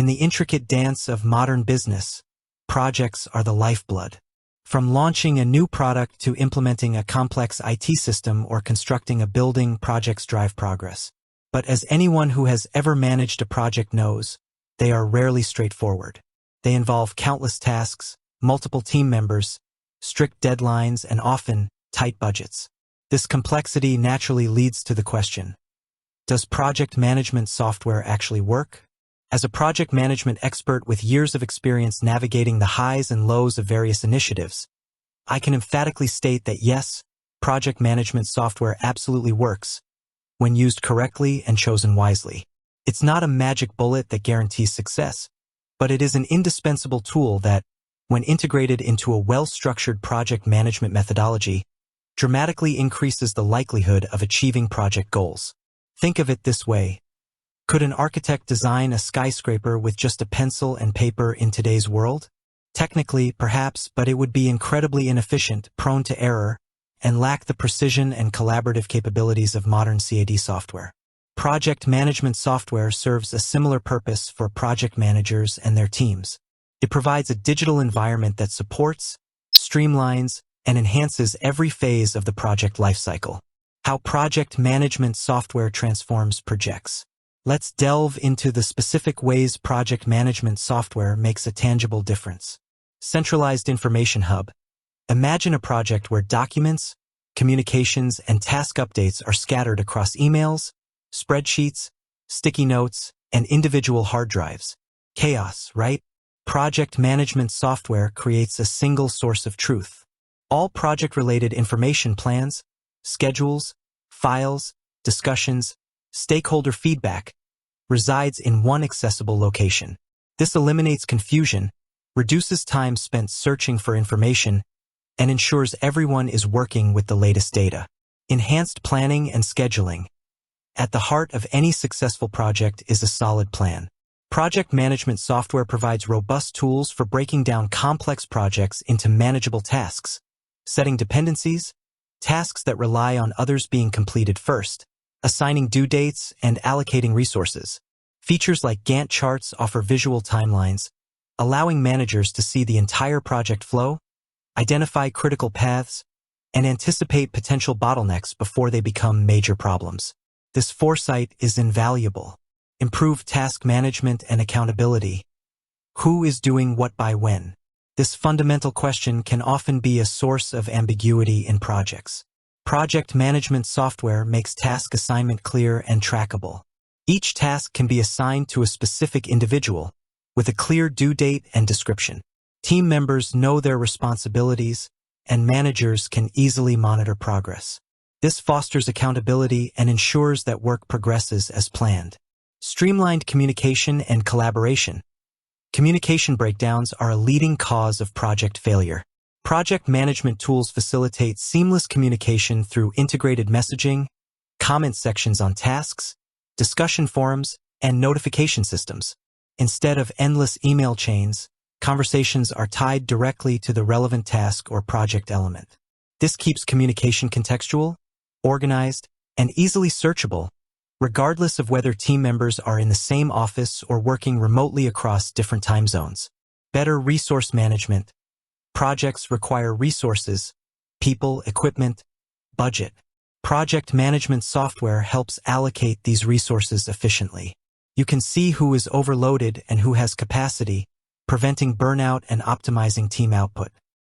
In the intricate dance of modern business, projects are the lifeblood. From launching a new product to implementing a complex IT system or constructing a building, projects drive progress. But as anyone who has ever managed a project knows, they are rarely straightforward. They involve countless tasks, multiple team members, strict deadlines, and often tight budgets. This complexity naturally leads to the question, does project management software actually work? As a project management expert with years of experience navigating the highs and lows of various initiatives, I can emphatically state that yes, project management software absolutely works when used correctly and chosen wisely. It's not a magic bullet that guarantees success, but it is an indispensable tool that, when integrated into a well-structured project management methodology, dramatically increases the likelihood of achieving project goals. Think of it this way. Could an architect design a skyscraper with just a pencil and paper in today's world? Technically, perhaps, but it would be incredibly inefficient, prone to error, and lack the precision and collaborative capabilities of modern CAD software. Project management software serves a similar purpose for project managers and their teams. It provides a digital environment that supports, streamlines, and enhances every phase of the project lifecycle. How project management software transforms projects. Let's delve into the specific ways project management software makes a tangible difference. Centralized Information Hub. Imagine a project where documents, communications, and task updates are scattered across emails, spreadsheets, sticky notes, and individual hard drives. Chaos, right? Project management software creates a single source of truth. All project-related information, plans, schedules, files, discussions, stakeholder feedback resides in one accessible location. This eliminates confusion, reduces time spent searching for information, and ensures everyone is working with the latest data. Enhanced planning and scheduling. At the heart of any successful project is a solid plan. Project management software provides robust tools for breaking down complex projects into manageable tasks, setting dependencies, tasks that rely on others being completed first, assigning due dates, and allocating resources. Features like Gantt charts offer visual timelines, allowing managers to see the entire project flow, identify critical paths, and anticipate potential bottlenecks before they become major problems. This foresight is invaluable. Improved task management and accountability. Who is doing what by when? This fundamental question can often be a source of ambiguity in projects. Project management software makes task assignment clear and trackable. Each task can be assigned to a specific individual, with a clear due date and description. Team members know their responsibilities, and managers can easily monitor progress. This fosters accountability and ensures that work progresses as planned. Streamlined communication and collaboration. Communication breakdowns are a leading cause of project failure. Project management tools facilitate seamless communication through integrated messaging, comment sections on tasks, discussion forums, and notification systems. Instead of endless email chains, conversations are tied directly to the relevant task or project element. This keeps communication contextual, organized, and easily searchable, regardless of whether team members are in the same office or working remotely across different time zones. Better resource management. Projects require resources, people, equipment, budget. Project management software helps allocate these resources efficiently. You can see who is overloaded and who has capacity, preventing burnout and optimizing team output.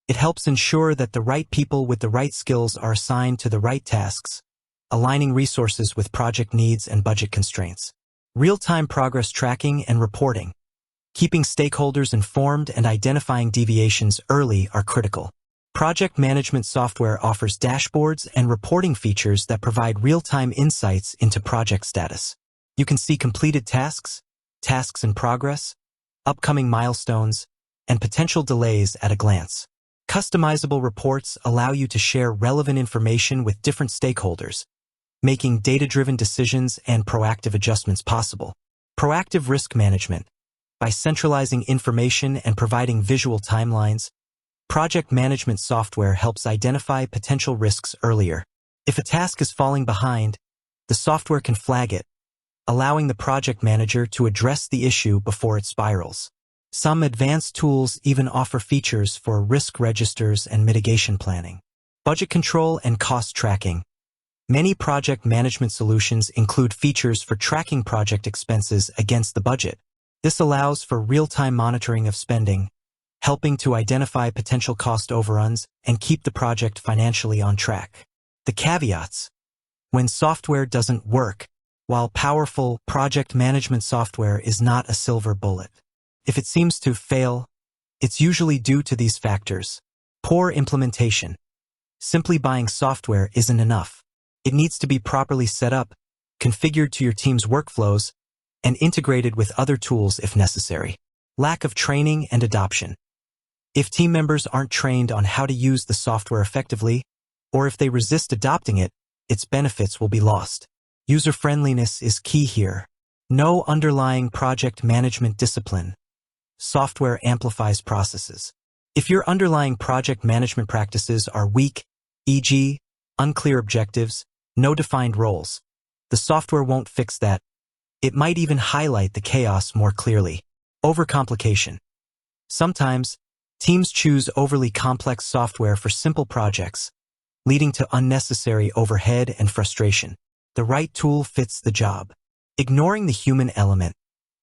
It helps ensure that the right people with the right skills are assigned to the right tasks, aligning resources with project needs and budget constraints. Real-time progress tracking and reporting. Keeping stakeholders informed and identifying deviations early are critical. Project management software offers dashboards and reporting features that provide real-time insights into project status. You can see completed tasks, tasks in progress, upcoming milestones, and potential delays at a glance. Customizable reports allow you to share relevant information with different stakeholders, making data-driven decisions and proactive adjustments possible. Proactive risk management. By centralizing information and providing visual timelines, project management software helps identify potential risks earlier. If a task is falling behind, the software can flag it, allowing the project manager to address the issue before it spirals. Some advanced tools even offer features for risk registers and mitigation planning. Budget control and cost tracking. Many project management solutions include features for tracking project expenses against the budget. This allows for real-time monitoring of spending, helping to identify potential cost overruns and keep the project financially on track. The caveats. When software doesn't work, while powerful project management software is not a silver bullet. If it seems to fail, it's usually due to these factors. Poor implementation. Simply buying software isn't enough. It needs to be properly set up, configured to your team's workflows, and integrated with other tools if necessary. Lack of training and adoption. If team members aren't trained on how to use the software effectively, or if they resist adopting it, its benefits will be lost. User-friendliness is key here. No underlying project management discipline. Software amplifies processes. If your underlying project management practices are weak, e.g., unclear objectives, no defined roles, the software won't fix that. It might even highlight the chaos more clearly. Overcomplication. Sometimes, teams choose overly complex software for simple projects, leading to unnecessary overhead and frustration. The right tool fits the job. Ignoring the human element.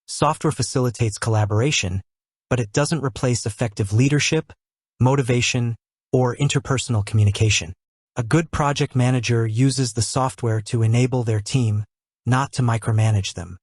Software facilitates collaboration, but it doesn't replace effective leadership, motivation, or interpersonal communication. A good project manager uses the software to enable their team, not to micromanage them.